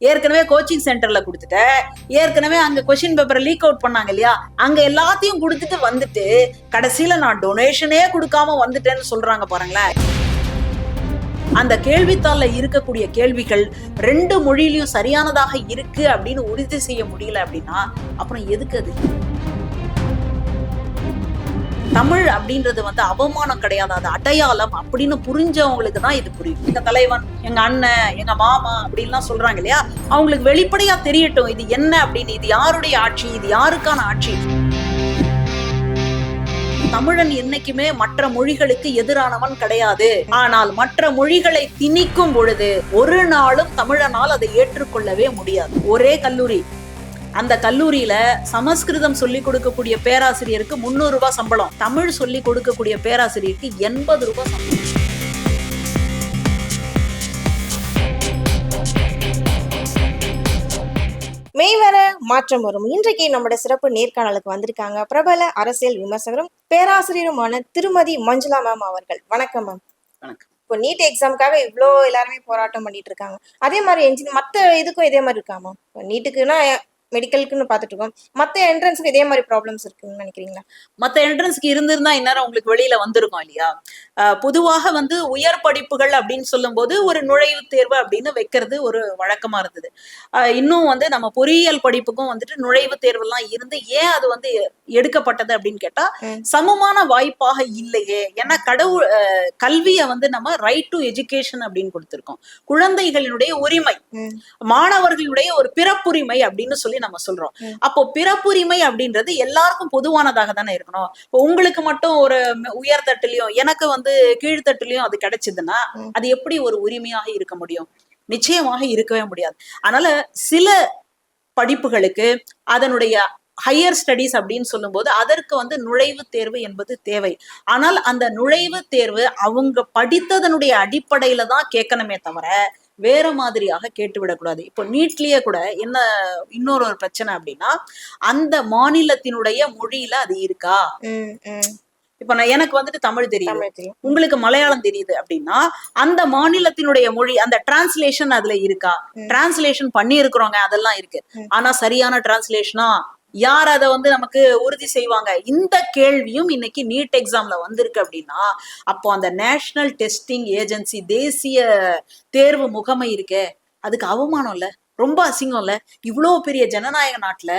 ஏற்கனவே கோச்சிங் சென்டர்ல கொடுத்துட்ட, ஏற்கனவே அங்க கொஸ்டின் பேப்பரை லீக் அவுட் பண்ணாங்க இல்லையா, அங்க எல்லாத்தையும் கொடுத்துட்டு வந்துட்டு கடைசியில நான் டொனேஷனே கொடுக்காம வந்துட்டேன்னு சொல்றாங்க பாருங்களேன். அந்த கேள்வித்தாள்ல இருக்கக்கூடிய கேள்விகள் 2 மொழியிலையும் சரியானதாக இருக்கு அப்படின்னு உறுதி செய்ய முடியல அப்படின்னா அப்புறம் எதுக்கு அது? தமிழ் அப்படின்றது அவமானம் கிடையாது, அது அடையாளம் அப்படின்னு புரிஞ்சவங்களுக்கு தான் இது புரியும். எங்க தலைவன், எங்க அண்ணன், எங்க மாமா அப்படின்லாம் சொல்றாங்க இல்லையா, அவங்களுக்கு வெளிப்படையா தெரியட்டும் இது என்ன அப்படின்னு, இது யாருடைய ஆட்சி, இது யாருக்கான ஆட்சி. தமிழன் என்னைக்குமே மற்ற மொழிகளுக்கு எதிரானவன் கிடையாது. ஆனால் மற்ற மொழிகளை திணிக்கும் பொழுது ஒரு நாளும் தமிழனால் அதை ஏற்றுக்கொள்ளவே முடியாது. ஒரே கல்லூரி, அந்த கல்லூரியில சமஸ்கிருதம் சொல்லி கொடுக்கக்கூடிய பேராசிரியருக்கு 300 ரூபாய் சம்பளம், தமிழ் சொல்லி கொடுக்கக்கூடிய பேராசிரியருக்கு 80 ரூபாய் சம்பளம். மெய்வர மாற்றம் வரும். இன்றைக்கு நம்முடைய சிறப்பு நேர்காணலுக்கு வந்திருக்காங்க பிரபல அரசியல் விமர்சகரும் பேராசிரியருமான திருமதி மஞ்சுளா மேம் அவர்கள். வணக்கம் மேம். வணக்கம். இப்போ நீட் எக்ஸாமுக்காக இவ்வளோ எல்லாருமே போராட்டம் பண்ணிட்டு இருக்காங்க. அதே மாதிரி மற்ற இதுக்கும் இதே மாதிரி இருக்காமா? நீட்டுக்குன்னா மெடிக்கலுக்குன்னு பார்த்துட்டு இருக்கோம், மற்ற என்ட்ரன்ஸுக்கு இதே மாதிரி ப்ராப்ளம்ஸ் இருக்குன்னு நினைக்கிறீங்களா? மற்ற என்ட்ரன்ஸ்க்கு இருந்திருந்தா இந்நேரம் உங்களுக்கு வெளியில வந்திருக்கும் இல்லையா. பொதுவாக உயர் படிப்புகள் அப்படின்னு சொல்லும் போது ஒரு நுழைவுத் தேர்வு அப்படின்னு வைக்கிறது ஒரு வழக்கமா இருந்தது. இன்னும் நம்ம பொறியியல் படிப்புக்கும் நுழைவுத் தேர்வு எல்லாம் இருந்து ஏன் அது எடுக்கப்பட்டது அப்படின்னு கேட்டா சமமான வாய்ப்பாக இல்லையே. ஏன்னா கல்வியை நம்ம ரைட் டு எஜுகேஷன் அப்படின்னு கொடுத்திருக்கோம். குழந்தைகளினுடைய உரிமை, மாணவர்களுடைய ஒரு பிறப்புரிமை அப்படின்னு சொல்லி நம்ம சொல்றோம். அப்போ பிறப்புரிமை அப்படின்றது எல்லாருக்கும் பொதுவானதாக தானே இருக்கணும். இப்போ உங்களுக்கு மட்டும் ஒரு உயர்தட்டுலயும் எனக்கு கீழ்த்தட்டுலயும் அது கிடைச்சதுன்னா அது எப்படி ஒரு உரிமையாக இருக்க முடியும்? நிச்சயமாக இருக்கவே முடியாது. அதனால சில படிப்புகளுக்கு அதனுடைய ஹையர் ஸ்டடீஸ் அப்படின்னு சொல்லும் போது அதற்கு நுழைவுத் தேர்வு என்பது தேவை. ஆனால் அந்த நுழைவுத் தேர்வு அவங்க படித்ததனுடைய அடிப்படையில தான் கேட்கணுமே தவிர வேற மாதிரியாக கேட்டுவிடக்கூடாது. இப்போ நீட்லயே கூட என்ன இன்னொரு பிரச்சனை அப்படின்னா, அந்த மாநிலத்தினுடைய மொழியில அது இருக்கா? இப்ப எனக்கு தமிழ் தெரியும், உங்களுக்கு மலையாளம் தெரியுது அப்படின்னா அந்த மாநிலத்தினுடைய மொழி, அந்த டிரான்ஸ்லேஷன் அதுல இருக்கா? டிரான்ஸ்லேஷன் பண்ணி இருக்கிறோங்க, அதெல்லாம் இருக்கு. ஆனா சரியான டிரான்ஸ்லேஷனா, யார் அதை நமக்கு உறுதி செய்வாங்க? இந்த கேள்வியும் இன்னைக்கு நீட் எக்ஸாம்ல வந்திருக்கு அப்படின்னா அப்போ அந்த நேஷனல் டெஸ்டிங் ஏஜென்சி, தேசிய தேர்வு முகமை இருக்கே, அதுக்கு அவமானம் இல்ல? ரொம்ப அசிங்கம் இல்ல? இவ்வளோ பெரிய ஜனநாயக நாட்டுல,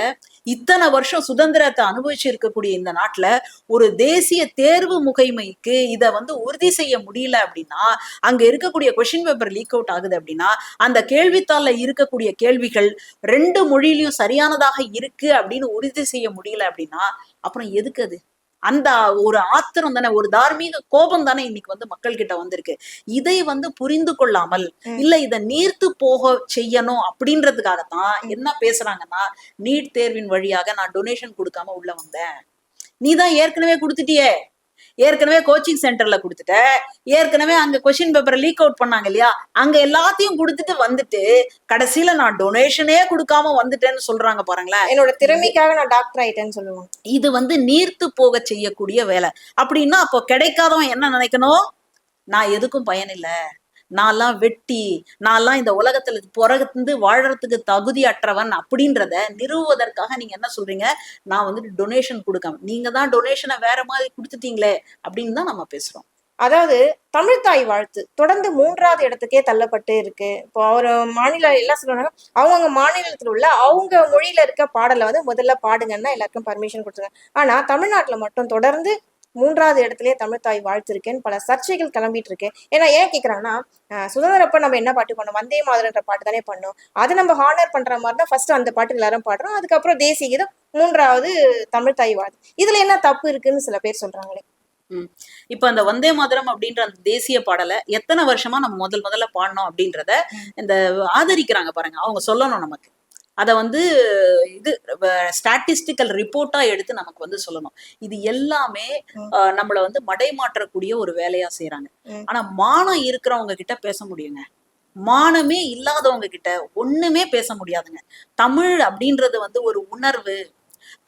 இத்தனை வருஷம் சுதந்திரத்தை அனுபவிச்சு இருக்கக்கூடிய இந்த நாட்டுல ஒரு தேசிய தேர்வு முகமைக்கு இதை உறுதி செய்ய முடியல அப்படின்னா, அங்க இருக்கக்கூடிய கொஸ்டின் பேப்பர் லீக் அவுட் ஆகுது அப்படின்னா, அந்த கேள்வித்தாள்ல இருக்கக்கூடிய கேள்விகள் 2 மொழியிலையும் சரியானதாக இருக்கு அப்படின்னு உறுதி செய்ய முடியல அப்படின்னா அப்புறம் எதுக்கு அது? அந்த ஒரு ஆத்திரம் தானே, ஒரு தார்மீக கோபம் தானே இன்னைக்கு மக்கள் கிட்ட வந்திருக்கு. இதை புரிந்து கொள்ளாமல் இல்ல இதை நீர்த்து போக செய்யணும் அப்படின்றதுக்காகத்தான் என்ன பேசுறாங்கன்னா, நீட் தேர்வின் வழியாக நான் டொனேஷன் கொடுக்காம உள்ள வந்தேன். நீதான் ஏற்கனவே கொடுத்துட்டியே, ஏற்கனவே கோச்சிங் சென்டர்ல கொடுத்துட்ட, ஏற்கனவே அங்க கொஸ்டின் பேப்பரை லீக் அவுட் பண்ணாங்க இல்லையா, அங்க எல்லாத்தையும் கொடுத்துட்டு வந்துட்டு கடைசியில நான் டொனேஷனே கொடுக்காம வந்துட்டேன்னு சொல்றாங்க பாருங்களேன். என்னோட திறமைக்காக நான் டாக்டர் ஆயிட்டேன்னு சொல்லுவாங்க. இது நீர்த்து போக செய்யக்கூடிய வேலை. அப்படின்னா அப்போ கிடைக்காதவன் என்ன நினைக்கணும்? நான் எதுக்கும் பயனில்லை, நான்லாம் வெட்டி, நான்லாம் இந்த உலகத்துல பிறகு வாழறதுக்கு தகுதி அற்றவன் அப்படின்றத நிறுவுவதற்காக நீங்க என்ன சொல்றீங்க? நான் டொனேஷன் கொடுக்காம, நீங்க தான் டொனேஷனை வேற மாதிரி கொடுத்துட்டீங்களே அப்படின்னு தான் நம்ம பேசுறோம். அதாவது தமிழ்த்தாய் வாழ்த்து தொடர்ந்து 3வது இடத்துக்கே தள்ளப்பட்டு இருக்கு. இப்போ ஒரு மாநிலம் எல்லாம் சொல்றாங்க, அவங்க மாநிலத்தில் உள்ள அவங்க மொழியில இருக்க பாடலை முதல்ல பாடுங்கன்னா எல்லாருக்கும் பர்மிஷன் கொடுத்துருங்க. ஆனா தமிழ்நாட்டுல மட்டும் தொடர்ந்து 3வது இடத்துலயே தமிழ்த்தாய் வாழ்த்து இருக்கேன்னு பல சர்ச்சைகள் கிளம்பிட்டு இருக்கு. ஏன்னா ஏன் கேட்கறாங்கன்னா, சுதந்திரப்ப நம்ம என்ன பாட்டு பண்ணோம்? வந்தே மாதரன்ற பாட்டு தானே பண்ணோம். அது நம்ம ஹானர் பண்ற மாதிரி தான் ஃபர்ஸ்ட் அந்த பாட்டு எல்லாரும் பாடுறோம், அதுக்கப்புறம் தேசிய கீதம், 3வது தமிழ்த்தாய் வாழ்த்து. இதுல என்ன தப்பு இருக்குன்னு சில பேர் சொல்றாங்களே. இப்ப அந்த வந்தே மாதரம் அப்படின்ற அந்த தேசிய பாடலை எத்தனை வருஷமா நம்ம முதல்ல பாடணும் அப்படின்றத இந்த ஆதரிக்கிறாங்க பாருங்க, அவங்க சொல்லணும் நமக்கு. அதை இது ஸ்டாட்டிஸ்டிக்கல் ரிப்போர்ட்டா எடுத்து நமக்கு சொல்லணும். இது எல்லாமே நம்மள மடைமாற்றக்கூடிய ஒரு வேலையா செய்யறாங்க. ஆனா மானம் இருக்கிறவங்க கிட்ட பேச முடியுங்க, மானமே இல்லாதவங்க கிட்ட ஒண்ணுமே பேச முடியாதுங்க. தமிழ் அப்படின்றது ஒரு உணர்வு,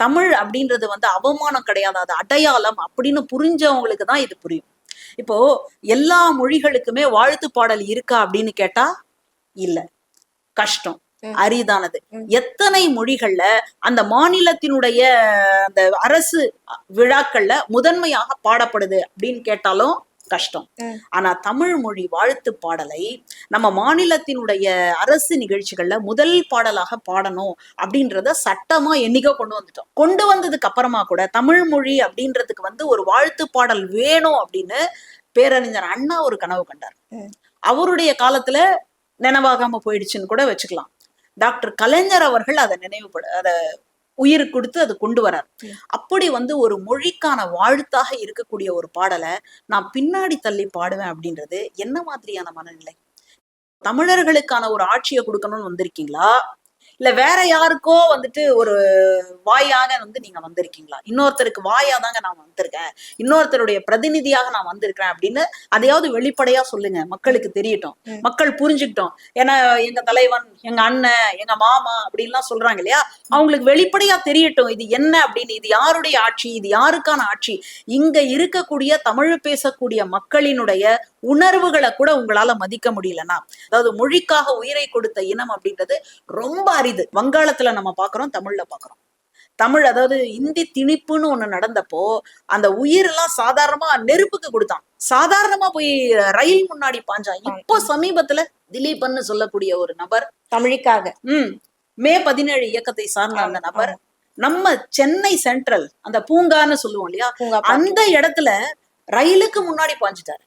தமிழ் அப்படின்றது அவமானம் கிடையாது, அது அடையாளம் அப்படின்னு புரிஞ்சவங்களுக்கு தான் இது புரியும். இப்போ எல்லா மொழிகளுக்குமே வாழ்த்து பாடல் இருக்கா அப்படின்னு கேட்டா இல்ல, கஷ்டம். அரிதானது. எத்தனை மொழிகள்ல அந்த மாநிலத்தினுடைய அந்த அரசு விழாக்கள்ல முதன்மையாக பாடப்படுது அப்படின்னு கேட்டாலும் கஷ்டம். ஆனா தமிழ் மொழி வாழ்த்து பாடலை நம்ம மாநிலத்தினுடைய அரசு நிகழ்ச்சிகள்ல முதல் பாடலாக பாடணும் அப்படின்றத சட்டமா என்னைக்கோ கொண்டு வந்ததுக்கு அப்புறமா கூட தமிழ் மொழி அப்படின்றதுக்கு ஒரு வாழ்த்து பாடல் வேணும் அப்படின்னு பேரறிஞர் அண்ணா ஒரு கனவு கண்டார். அவருடைய காலத்துல நினைவாகாம போயிடுச்சுன்னு கூட வச்சுக்கலாம். டாக்டர் கலைஞர் அவர்கள் அதை அதை உயிர் கொடுத்து அது கொண்டு வரார். அப்படி ஒரு மொழிக்கான வாழ்த்தாக இருக்கக்கூடிய ஒரு பாடலை நான் பின்னாடி தள்ளி பாடுவேன் அப்படின்றது என்ன மாதிரியான மனநிலை? தமிழர்களுக்கான ஒரு ஆட்சியை கொடுக்கணும்னு வந்திருக்கீங்களா, இல்ல வேற யாருக்கோ ஒரு வாயாக நீங்க வந்திருக்கீங்களா? இன்னொருத்தருக்கு வாயா தாங்க நான் வந்திருக்கேன், இன்னொருத்தருடைய பிரதிநிதியாக நான் வந்திருக்கேன் அப்படின்னு அதையாவது வெளிப்படையா சொல்லுங்க, மக்களுக்கு தெரியட்டும், மக்கள் புரிஞ்சுக்கிட்டோம். ஏன்னா எங்க தலைவன், எங்க அண்ணன், எங்க மாமா அப்படின்லாம் சொல்றாங்க இல்லையா, அவங்களுக்கு வெளிப்படையா தெரியட்டும் இது என்ன அப்படின்னு, இது யாருடைய ஆட்சி, இது யாருக்கான ஆட்சி, இங்க இருக்கக்கூடிய தமிழ் பேசக்கூடிய மக்களினுடைய உணர்வுகளை கூட உங்களால மதிக்க முடியலன்னா, அதாவது மொழிக்காக உயிரை கொடுத்த இனம் அப்படின்றது ரொம்ப அரிது. வங்காளத்துல நம்ம பாக்குறோம், தமிழ்ல பாக்குறோம். தமிழ் அதாவது இந்தி திணிப்புன்னு ஒண்ணு நடந்தப்போ அந்த உயிரெல்லாம் சாதாரணமா நெருப்புக்கு கொடுத்தான், சாதாரணமா போய் ரயில் முன்னாடி பாஞ்சான். இப்போ சமீபத்துல திலீபன்னு சொல்லக்கூடிய ஒரு நபர் தமிழுக்காக மே 17 இயக்கத்தை சார்ந்த அந்த நபர் நம்ம சென்னை சென்ட்ரல் அந்த பூங்கான்னு சொல்லுவோம் இல்லையா, அந்த இடத்துல ரயிலுக்கு முன்னாடி பாஞ்சிட்டாரு.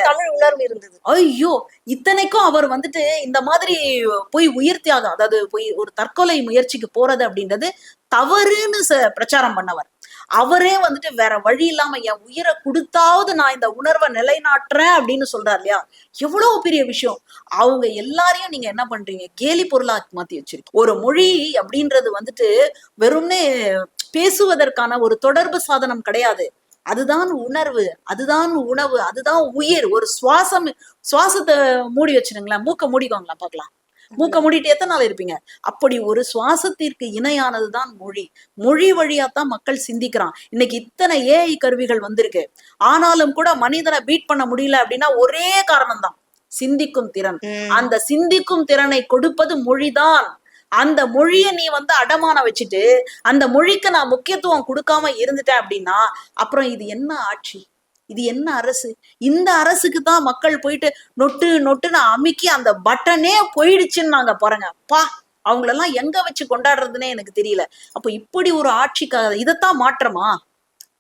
தமிழ் உணர்வு இருந்தது. ஐயோ, இத்தனைக்கும் அவர் இந்த மாதிரி போய் உயிர் தியாகம், அதாவது போய் ஒரு தற்கொலை முயற்சிக்கு போறது அப்படின்றது தவறுன்னு பிரச்சாரம் பண்ணவர். அவரே வேற வழி இல்லாம என் உயிரை கொடுத்தாவது நான் இந்த உணர்வை நிலைநாட்டுறேன் அப்படின்னு சொல்றாரு இல்லையா, எவ்வளவு பெரிய விஷயம். அவங்க எல்லாரையும் நீங்க என்ன பண்றீங்க, கேலி பொருளா மாத்தி வச்சிருக்கீங்க. ஒரு மொழி அப்படின்றது வெறும்னே பேசுவதற்கான ஒரு தொடர்பு சாதனம் கிடையாது. அதுதான் உணர்வு, அதுதான் உணவு, அதுதான் உயிர். ஒரு சுவாசத்தை மூடி வச்சிருங்களேன், மூக்க மூடிக்கோங்களா பாக்கலாம், மூக்க மூடிட்டு எத்தனை நாள் இருப்பீங்க? அப்படி ஒரு சுவாசத்திற்கு இணையானதுதான் மொழி. மொழி வழியாத்தான் மக்கள் சிந்திக்கிறான். இன்னைக்கு இத்தனை ஏஐ கருவிகள் வந்திருக்கு, ஆனாலும் கூட மனிதனை பீட் பண்ண முடியல அப்படின்னா ஒரே காரணம் தான், சிந்திக்கும் திறன். அந்த சிந்திக்கும் திறனை கொடுப்பது மொழிதான். அந்த மொழிய நீ அடமான வச்சுட்டு அந்த மொழிக்கு நான் முக்கியத்துவம் கொடுக்காம இருந்துட்டேன் அப்படின்னா அப்புறம் இது என்ன ஆட்சி, இது என்ன அரசு? இந்த அரசுக்கு தான் மக்கள் போயிட்டு நொட்டுன்னு அமுக்கி அந்த பட்டனே போயிடுச்சுன்னு நாங்க பாருங்க பா, அவங்களெல்லாம் எங்க வச்சு கொண்டாடுறதுன்னே எனக்கு தெரியல. அப்ப இப்படி ஒரு ஆட்சிக்காக இதைத்தான் மாற்றமா,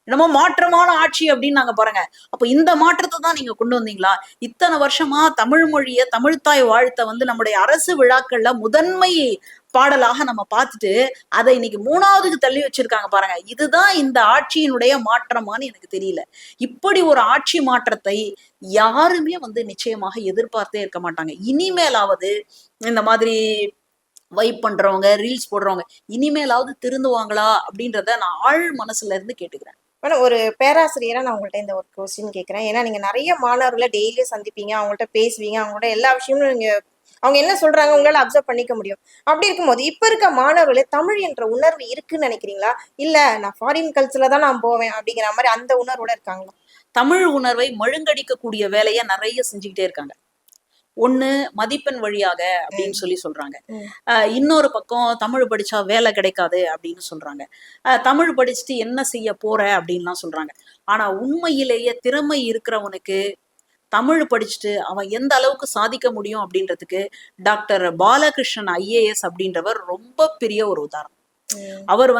என்னமோ மாற்றமான ஆட்சி அப்படின்னு நாங்க பாருங்க. அப்ப இந்த மாற்றத்தை தான் நீங்க கொண்டு வந்தீங்களா? இத்தனை வருஷமா தமிழ் மொழிய, தமிழ்த்தாய் வாழ்த்த நம்முடைய அரசு விழாக்கள்ல முதன்மை பாடலாக நம்ம பார்த்துட்டு அதை இன்னைக்கு 3வதுக்கு தள்ளி வச்சிருக்காங்க பாருங்க. இதுதான் இந்த ஆட்சியினுடைய மாற்றமான்னு எனக்கு தெரியல. இப்படி ஒரு ஆட்சி மாற்றத்தை யாருமே நிச்சயமாக எதிர்பார்த்தே இருக்க மாட்டாங்க. இனிமேலாவது இந்த மாதிரி வைப் பண்றவங்க, ரீல்ஸ் போடுறவங்க இனிமேலாவது திருந்துவாங்களா அப்படின்றத நான் ஆழ் மனசுல இருந்து கேட்டுக்கிறேன். ஒரு பேராசிரியரா நான் உங்கள்ட்ட இந்த ஒரு கொஸ்டின் கேட்கிறேன். ஏன்னா நீங்க நிறைய மாணவர்களை டெய்லியும் சந்திப்பீங்க, அவங்கள்ட்ட பேசுவீங்க, அவங்கள்ட்ட எல்லா விஷயமும் நீங்க அவங்க என்ன சொல்றாங்க உங்களால அப்சர்வ் பண்ணிக்க முடியும். அப்படி இருக்கும்போது இப்ப இருக்க மாணவர்களே தமிழ் என்ற உணர்வு இருக்குன்னு நினைக்கிறீங்களா, இல்ல நான் ஃபாரின் கல்ச்சர்ல தான் நான் போவேன் அப்படிங்கிற மாதிரி அந்த உணர்வோட இருக்காங்களா? தமிழ் உணர்வை மழுங்கடிக்கக்கூடிய வேலையை நிறைய செஞ்சுக்கிட்டே இருக்காங்க. ஒண்ணு மதிப்பெண் வழியாக அப்படின்னு சொல்றாங்க. இன்னொரு பக்கம் தமிழ் படிச்சா வேலை கிடைக்காது அப்படின்னு சொல்றாங்க. தமிழ் படிச்சுட்டு என்ன செய்ய போற அப்படின்லாம் சொல்றாங்க. ஆனா உண்மையிலேயே திறமை இருக்கிறவனுக்கு தமிழ் படிச்சுட்டு அவன் எந்த அளவுக்கு சாதிக்க முடியும் அப்படின்றதுக்கு டாக்டர் பாலகிருஷ்ணன் IAS அப்படின்றவர் ரொம்ப பெரிய ஒரு உதாரணம். அவர்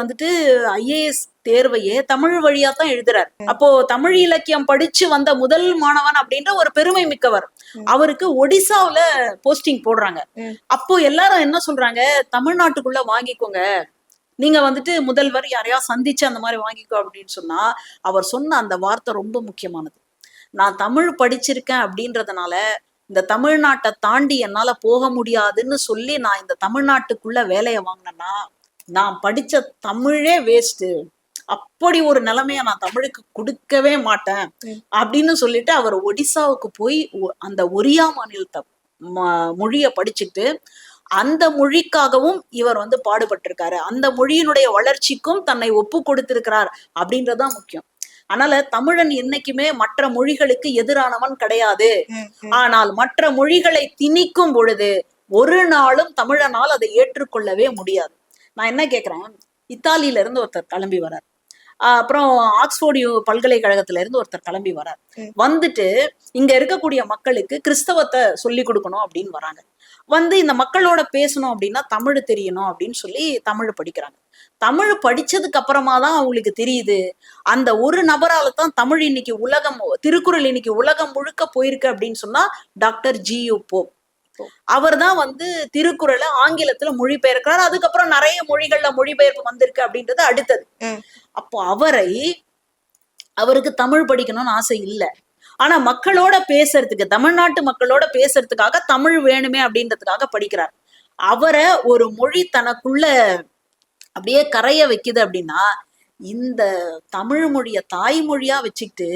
IAS தேர்வையே தமிழ் வழியா தான் எழுதுறாரு. அப்போ தமிழ் இலக்கியம் படிச்சு வந்த முதல் மாணவன் அப்படின்ற ஒரு பெருமை மிக்கவர். அவருக்கு ஒடிசாவுல போஸ்டிங் போடுறாங்க. அப்போ எல்லாரும் என்ன சொல்றாங்க, தமிழ்நாட்டுக்குள்ள வாங்கிக்கோங்க, நீங்க முதல்வர் யாரையா சந்திச்சு அந்த மாதிரி வாங்கிக்கோ அப்படின்னு சொன்னா, அவர் சொன்ன அந்த வார்த்தை ரொம்ப முக்கியமானது. நான் தமிழ் படிச்சிருக்கேன் அப்படின்றதுனால இந்த தமிழ்நாட்டை தாண்டி என்னால போக முடியாதுன்னு சொல்லி நான் இந்த தமிழ்நாட்டுக்குள்ள வேலையை வாங்கினேன்னா நான் படிச்ச தமிழே வேஸ்ட், அப்படி ஒரு நிலைமைய நான் தமிழுக்கு கொடுக்கவே மாட்டேன் அப்படின்னு சொல்லிட்டு அவர் ஒடிசாவுக்கு போய் அந்த ஒரியா மாநிலத்தை மொழிய படிச்சுட்டு அந்த மொழிக்காகவும் இவர் பாடுபட்டிருக்காரு. அந்த மொழியினுடைய வளர்ச்சிக்கும் தன்னை ஒப்பு கொடுத்திருக்கிறார் அப்படின்றதுதான் முக்கியம். அதனால தமிழன் என்னைக்குமே மற்ற மொழிகளுக்கு எதிரானவன் கிடையாது. ஆனால் மற்ற மொழிகளை திணிக்கும் பொழுது ஒரு நாளும் தமிழனால் அதை ஏற்றுக்கொள்ளவே முடியாது. நான் என்ன கேக்குறேன், இத்தாலியில இருந்து ஒருத்தர் கிளம்பி வரார், அப்புறம் ஆக்ஸ்போர்ட் பல்கலைக்கழகத்துல இருந்து ஒருத்தர் கிளம்பி வரார். வந்துட்டு இங்க இருக்கக்கூடிய மக்களுக்கு கிறிஸ்தவத்தை சொல்லி கொடுக்கணும் அப்படின்னு வராங்க. வந்து இந்த மக்களோட பேசணும் அப்படின்னா தமிழ் தெரியணும் அப்படின்னு சொல்லி தமிழ் படிக்கிறாங்க. தமிழ் படிச்சதுக்கு அப்புறமா தான் அவங்களுக்கு தெரியுது, அந்த ஒரு நபரால தான் தமிழ் இன்னைக்கு உலகம், திருக்குறள் இன்னைக்கு உலகம் முழுக்க போயிருக்கு அப்படின்னு சொன்னா டாக்டர் ஜி.யு. போப். அவர் தான் வந்து திருக்குறளை ஆங்கிலத்துல மொழிபெயர்க்கிறார். அதுக்கப்புறம் நிறைய மொழிகள்ல மொழிபெயர்ப்பு வந்திருக்கு அப்படின்றது அடுத்தது. அப்போ அவருக்கு தமிழ் படிக்கணும்னு ஆசை இல்லை. ஆனா மக்களோட பேசுறதுக்கு, தமிழ்நாட்டு மக்களோட பேசுறதுக்காக தமிழ் வேணுமே அப்படின்றதுக்காக படிக்கிறார். அவரை ஒரு மொழி தனக்குள்ள அப்படியே கரைய வைக்குது அப்படின்னா, இந்த தமிழ் மொழிய தாய்மொழியா வச்சுக்கிட்டு,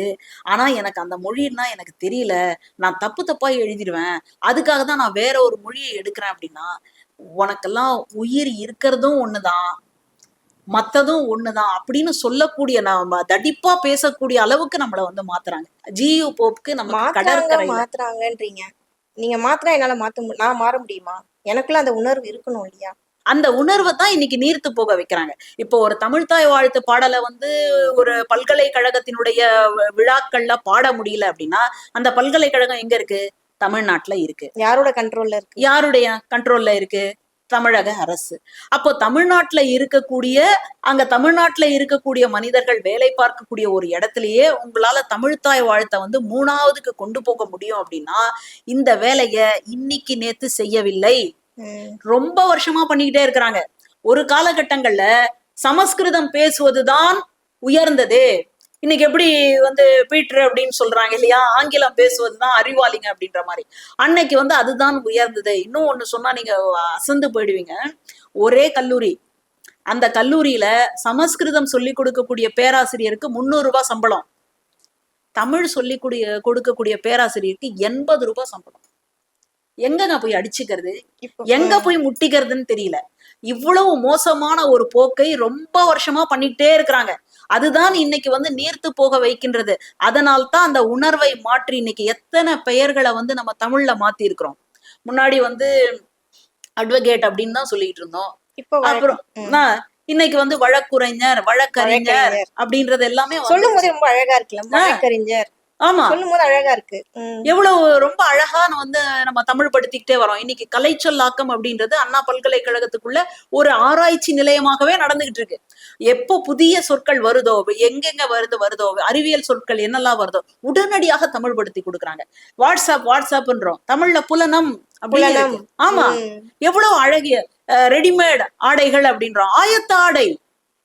ஆனா எனக்கு அந்த மொழின்னா எனக்கு தெரியல, நான் தப்பு தப்பா எழுதிடுவேன், அதுக்காக தான் நான் வேற ஒரு மொழியை எடுக்கிறேன் அப்படின்னா, உனக்கெல்லாம் உயிர் இருக்கிறதும் ஒண்ணுதான், மத்ததும் ஒண்ணுதான் அப்படின்னு சொல்லக்கூடிய, நாம தடிப்பா பேசக்கூடிய அளவுக்கு நம்மள வந்து மாத்துறாங்க. ஜி.யு. போப்புக்கு நம்ம கடற்கரை மாத்துறாங்கன்றீங்க. நீங்க மாத்தினா என்னால நான் மாற முடியுமா? எனக்குள்ள அந்த உணர்வு இருக்கணும் இல்லையா? அந்த உணர்வை தான் இன்னைக்கு நீர்த்து போக வைக்கிறாங்க. இப்போ ஒரு தமிழ்தாய் வாழ்த்து பாடலை வந்து ஒரு பல்கலைக்கழகத்தினுடைய விழாக்கள்ல பாட முடியல அப்படின்னா, அந்த பல்கலைக்கழகம் எங்க இருக்கு? தமிழ்நாட்டுல இருக்கு. யாரோட கண்ட்ரோல்ல இருக்கு? யாருடைய கண்ட்ரோல்ல இருக்கு? தமிழக அரசு. அப்போ தமிழ்நாட்டுல இருக்கக்கூடிய மனிதர்கள் வேலை பார்க்கக்கூடிய ஒரு இடத்துலயே உங்களால தமிழ்தாய் வாழ்த்தை வந்து 3ஆவதுக்கு கொண்டு போக முடியும் அப்படின்னா, இந்த வேலைய இன்னைக்கு நேத்து செய்யவில்லை, ரொம்ப வருஷமா பண்ணிக்கிட்டே இருக்கிறாங்க. ஒரு காலகட்டங்கள்ல சமஸ்கிருதம் பேசுவதுதான் உயர்ந்தது. இன்னைக்கு எப்படி வந்து பீட்டர் அப்படின்னு சொல்றாங்க இல்லையா, ஆங்கிலம் பேசுவதுதான் அறிவாளிங்க அப்படின்ற மாதிரி. அன்னைக்கு வந்து அதுதான் உயர்ந்தது. இன்னும் ஒண்ணு சொன்னா நீங்க அசந்து போயிடுவீங்க. ஒரே கல்லூரி, அந்த கல்லூரியில சமஸ்கிருதம் சொல்லி கொடுக்கக்கூடிய பேராசிரியருக்கு 300 ரூபாய் சம்பளம், தமிழ் சொல்லி கொடுக்கக்கூடிய பேராசிரியருக்கு 80 ரூபாய் சம்பளம். எங்கங்க போய் அடிச்சுக்கிறது, எங்க போய் முட்டிக்கிறதுன்னு தெரியல. இவ்வளவு மோசமான ஒரு போக்கை ரொம்ப வருஷமா பண்ணிக்கிட்டே இருக்கிறாங்க. அதுதான் இன்னைக்கு வந்து நீர்த்து போக வைக்கின்றது. அதனால்தான் அந்த உணர்வை மாற்றி இன்னைக்கு எத்தனை பெயர்களை வந்து நம்ம தமிழ்ல மாத்தி இருக்கிறோம். முன்னாடி வந்து அட்வொகேட் அப்படின்னு தான் சொல்லிட்டு இருந்தோம். அப்புறம் இன்னைக்கு வந்து வழக்குரைஞர், வழக்கறிஞர் அப்படின்றது எல்லாமே சொல்லும் போது ரொம்ப அழகா இருக்குல்ல, வழக்கறிஞர். ஆமா, சொல்லும் போது அழகா இருக்கு. எவ்வளவு ரொம்ப அழகா வந்து நம்ம தமிழ் படுத்திக்கிட்டே வரோம். இன்னைக்கு கலைச்சொல்லாக்கம் அப்படின்றது அண்ணா பல்கலைக்கழகத்துக்குள்ள ஒரு ஆராய்ச்சி நிலையமாகவே நடந்துகிட்டு இருக்கு. எப்போ புதிய சொற்கள் வருதோ, எங்கெங்க வருதோ, அறிவியல் சொற்கள் என்னெல்லாம் வருதோ உடனடியாக தமிழ் படுத்தி கொடுக்குறாங்க. வாட்ஸ்அப்ன்றோம், தமிழ்ல புலனம் அப்படின்னு. ஆமா, எவ்வளவு அழகிய ரெடிமேட் ஆடைகள் அப்படின்றோம், ஆயத்த ஆடை,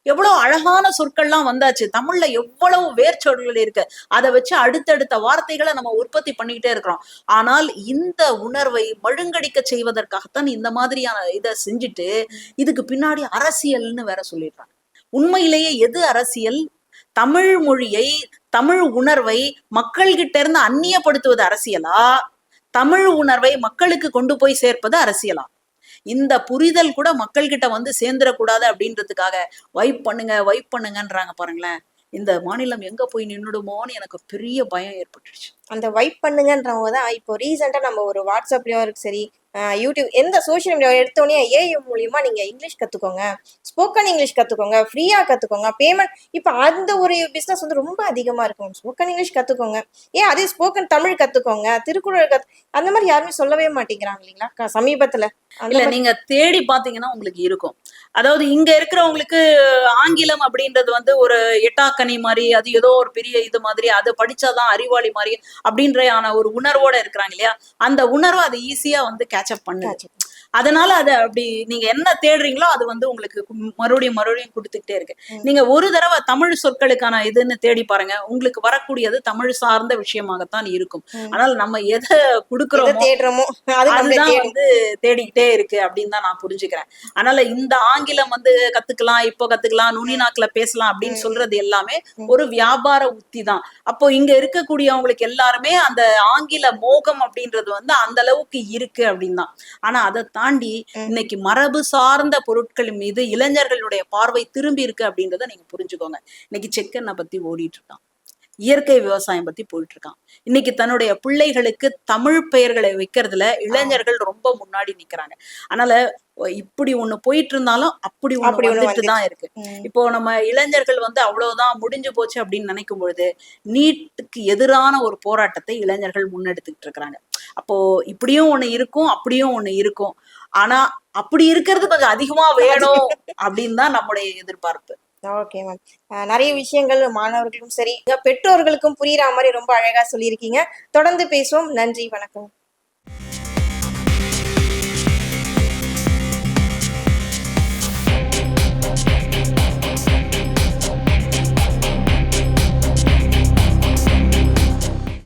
எவ்வளவு அழகான சொற்கள்லாம் வந்தாச்சு. தமிழ்ல எவ்வளவு வேர்ச்சொற்கள் இருக்கு. அதை வச்சு அடுத்தடுத்த வார்த்தைகளை நம்ம உற்பத்தி பண்ணிக்கிட்டே இருக்கிறோம். ஆனால் இந்த உணர்வை மழுங்கடிக்க செய்வதற்காகத்தான் இந்த மாதிரியான இதை செஞ்சுட்டு இதுக்கு பின்னாடி அரசியல்னு வேற சொல்லிடுறாங்க. உண்மையிலேயே எது அரசியல்? தமிழ் மொழியை, தமிழ் உணர்வை மக்கள்கிட்ட இருந்து அந்நியப்படுத்துவது அரசியலா, தமிழ் உணர்வை மக்களுக்கு கொண்டு போய் சேர்ப்பது அரசியலா? இந்த புரிதல் கூட மக்கள் கிட்ட வந்து சேர்ந்துடக்கூடாது அப்படின்றதுக்காக வைப் பண்ணுங்கன்றாங்க பாருங்களேன். இந்த மாநிலம் எங்க போய் நின்னுடுமோன்னு எனக்கு பெரிய பயம் ஏற்பட்டுருச்சு. அந்த வைப் பண்ணுங்கன்றவங்க தான் இப்போ ரீசெண்டா நம்ம ஒரு வாட்ஸ்அப்லயும் இருக்கு, சரி யூடியூப், எந்த சோசியல் மீடியா எடுத்தோடனே ஏஐ மூலியமா நீங்க இங்கிலீஷ் கத்துக்கோங்க, ஸ்போக்கன் இங்கிலீஷ் கத்துக்கோங்க, ஃப்ரீயா கத்துக்கோங்க, பேமெண்ட். இப்ப அந்த ஒரு பிசினஸ் வந்து ரொம்ப அதிகமா இருக்கும். ஸ்போக்கன் இங்கிலீஷ் கத்துக்கோங்க, அதே ஸ்போக்கன் தமிழ் கத்துக்கோங்க, திருக்குறள் அந்த மாதிரி யாருமே சொல்லவே மாட்டேங்கிறாங்க இல்லைங்களா சமீபத்துல? இல்ல, நீங்க தேடி பாத்தீங்கன்னா உங்களுக்கு இருக்கும். அதாவது இங்க இருக்கிறவங்களுக்கு ஆங்கிலம் அப்படின்றது வந்து ஒரு எட்டாக்கனி மாதிரி, அது ஏதோ ஒரு பெரிய இது மாதிரி, அது படிச்சாதான் அறிவாளி மாதிரி அப்படின்ற ஒரு உணர்வோட இருக்கிறாங்க இல்லையா, அந்த உணர்வை அதை ஈஸியா வந்து கேட்சப் பண்ணுது. அதனால அதை அப்படி நீங்க என்ன தேடுறீங்களோ அது வந்து உங்களுக்கு மறுபடியும் கொடுத்துக்கிட்டே இருக்கு. நீங்க ஒரு தடவை தமிழ் சொற்களுக்கான இதுன்னு தேடி பாருங்க, உங்களுக்கு வரக்கூடியது தமிழ் சார்ந்த விஷயமாகத்தான் இருக்கும். ஆனால் நம்ம எதை கொடுக்கிறோமோ அதுதான் வந்து தேடிக்கிட்டே இருக்கு அப்படின்னு தான் நான் புரிஞ்சுக்கிறேன். அதனால இந்த ஆங்கிலம் வந்து கத்துக்கலாம், இப்போ கத்துக்கலாம், நுனி நாக்குல பேசலாம் அப்படின்னு சொல்றது எல்லாமே ஒரு வியாபார உத்தி தான். அப்போ இங்க இருக்கக்கூடியவங்களுக்கு எல்லாருமே அந்த ஆங்கில மோகம் அப்படின்றது வந்து அந்த அளவுக்கு இருக்கு அப்படின்னு தான். ஆனா அதை தாண்டி இன்னைக்கு மரபு சார்ந்த பொருட்கள் மீது இளைஞர்களுடைய பார்வை திரும்பி இருக்கு அப்படின்றத நீங்க புரிஞ்சுக்கோங்க. இன்னைக்கு செக் எண்ணெய் பத்தி ஓடிட்டு இருக்கான். இயற்கை விவசாயம் பத்தி போயிட்டு இருக்கான். இன்னைக்கு தன்னுடைய பிள்ளைகளுக்கு தமிழ் பெயர்களை வைக்கிறதுல இளைஞர்கள் ரொம்ப முன்னாடி நிக்கிறாங்க. அதனால இப்படி ஒண்ணு போயிட்டு இருந்தாலும் அப்படி அப்படி ஒண்ணு ஒண்ணு வந்துட்டு தான் இருக்கு. இப்போ நம்ம இளைஞர்கள் வந்து அவ்வளவுதான் முடிஞ்சு போச்சு அப்படின்னு நினைக்கும் பொழுது நீட்டுக்கு எதிரான ஒரு போராட்டத்தை இளைஞர்கள் முன்னெடுத்துக்கிட்டு இருக்கிறாங்க. அப்போ இப்படியும் ஒண்ணு இருக்கும், அப்படியும் ஒண்ணு இருக்கும். ஆனா அப்படி இருக்கிறது கொஞ்சம் அதிகமா வேணும் அப்படின்னு தான் நம்முடைய எதிர்பார்ப்பு. Okay ma'am. நிறைய விஷயங்கள் மாணவர்களுக்கும் சரி பெற்றோர்களுக்கும் புரியுற மாதிரி ரொம்ப அழகா சொல்லியிருக்கீங்க. தொடர்ந்து பேசுவோம். நன்றி, வணக்கம்.